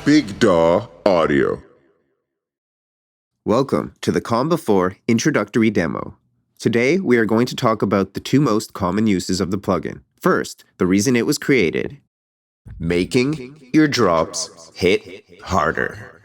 bigdaw.audio. Welcome to the Calm Before introductory demo. Today, we are going to talk about the two most common uses of the plugin. First, the reason it was created. Making your drops hit harder.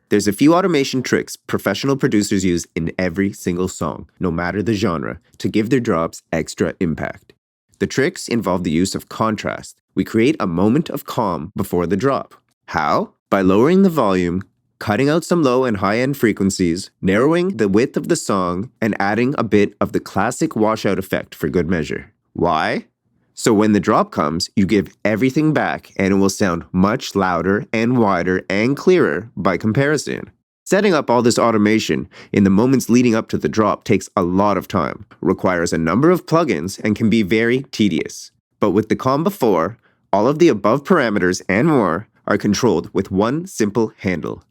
There's a few automation tricks professional producers use in every single song, no matter the genre, to give their drops extra impact. The tricks involve the use of contrast. We create a moment of calm before the drop. How? By lowering the volume, cutting out some low and high-end frequencies, narrowing the width of the song, and adding a bit of the classic washout effect for good measure. Why? So when the drop comes, you give everything back and it will sound much louder and wider and clearer by comparison. Setting up all this automation in the moments leading up to the drop takes a lot of time, requires a number of plugins, and can be very tedious. But with the Calm Before, all of the above parameters and more are controlled with one simple handle.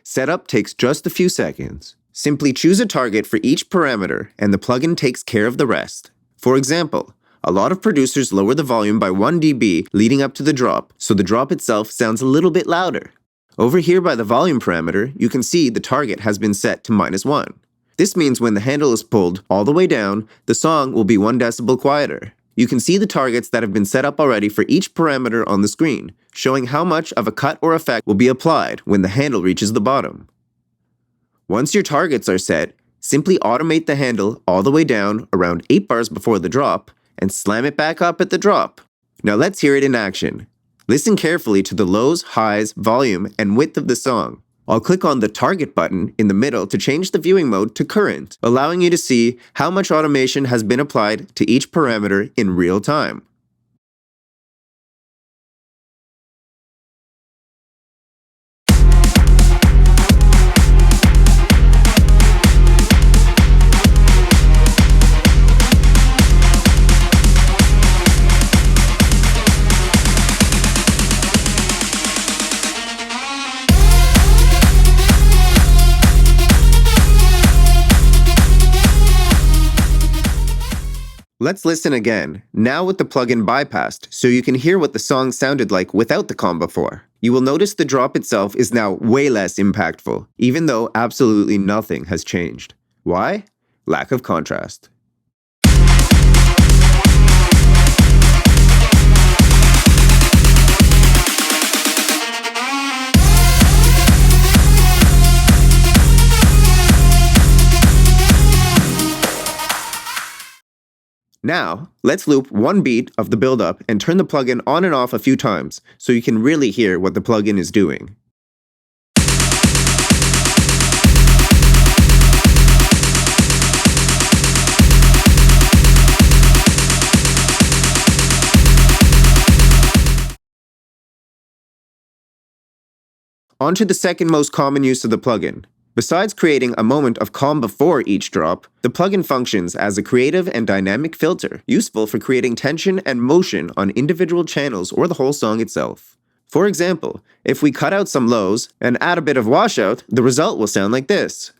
Setup takes just a few seconds. Simply choose a target for each parameter and the plugin takes care of the rest. For example, a lot of producers lower the volume by 1 dB leading up to the drop, so the drop itself sounds a little bit louder. Over here by the volume parameter, you can see the target has been set to -1. This means when the handle is pulled all the way down, the song will be 1 decibel quieter. You can see the targets that have been set up already for each parameter on the screen, showing how much of a cut or effect will be applied when the handle reaches the bottom. Once your targets are set, simply automate the handle all the way down around 8 bars before the drop, and slam it back up at the drop. Now let's hear it in action. Listen carefully to the lows, highs, volume, and width of the song. I'll click on the target button in the middle to change the viewing mode to current, allowing you to see how much automation has been applied to each parameter in real time. Let's listen again, now with the plugin bypassed, so you can hear what the song sounded like without the Calm Before. You will notice the drop itself is now way less impactful, even though absolutely nothing has changed. Why? Lack of contrast. Now, let's loop one beat of the build-up and turn the plugin on and off a few times so you can really hear what the plugin is doing. On to the second most common use of the plugin. Besides creating a moment of calm before each drop, the plugin functions as a creative and dynamic filter, useful for creating tension and motion on individual channels or the whole song itself. For example, if we cut out some lows and add a bit of washout, the result will sound like this.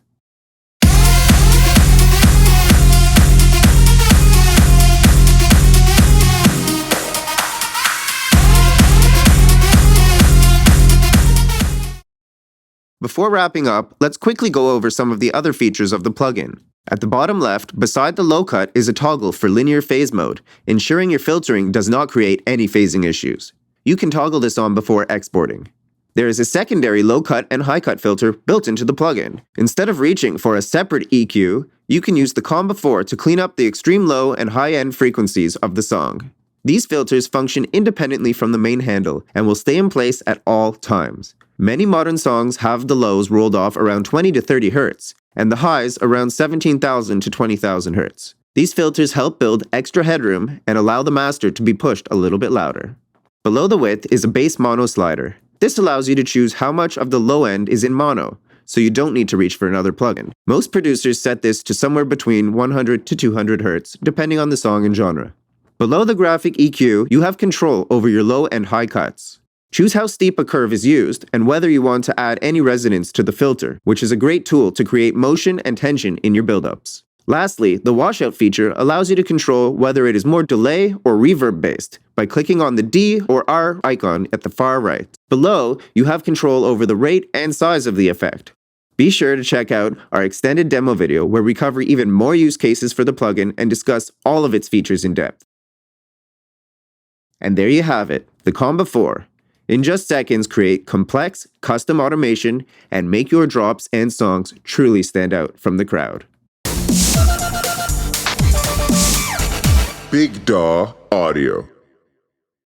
Before wrapping up, let's quickly go over some of the other features of the plugin. At the bottom left, beside the low cut is a toggle for linear phase mode, ensuring your filtering does not create any phasing issues. You can toggle this on before exporting. There is a secondary low cut and high cut filter built into the plugin. Instead of reaching for a separate EQ, you can use the Calm Before to clean up the extreme low and high end frequencies of the song. These filters function independently from the main handle and will stay in place at all times. Many modern songs have the lows rolled off around 20 to 30 Hz, and the highs around 17,000 to 20,000 Hz. These filters help build extra headroom and allow the master to be pushed a little bit louder. Below the width is a bass mono slider. This allows you to choose how much of the low end is in mono, so you don't need to reach for another plugin. Most producers set this to somewhere between 100 to 200 Hz, depending on the song and genre. Below the graphic EQ, you have control over your low and high cuts. Choose how steep a curve is used and whether you want to add any resonance to the filter, which is a great tool to create motion and tension in your buildups. Lastly, the washout feature allows you to control whether it is more delay or reverb based by clicking on the D or R icon at the far right. Below, you have control over the rate and size of the effect. Be sure to check out our extended demo video where we cover even more use cases for the plugin and discuss all of its features in depth. And there you have it, the calm before. In just seconds, create complex, custom automation and make your drops and songs truly stand out from the crowd. bigdaw.audio.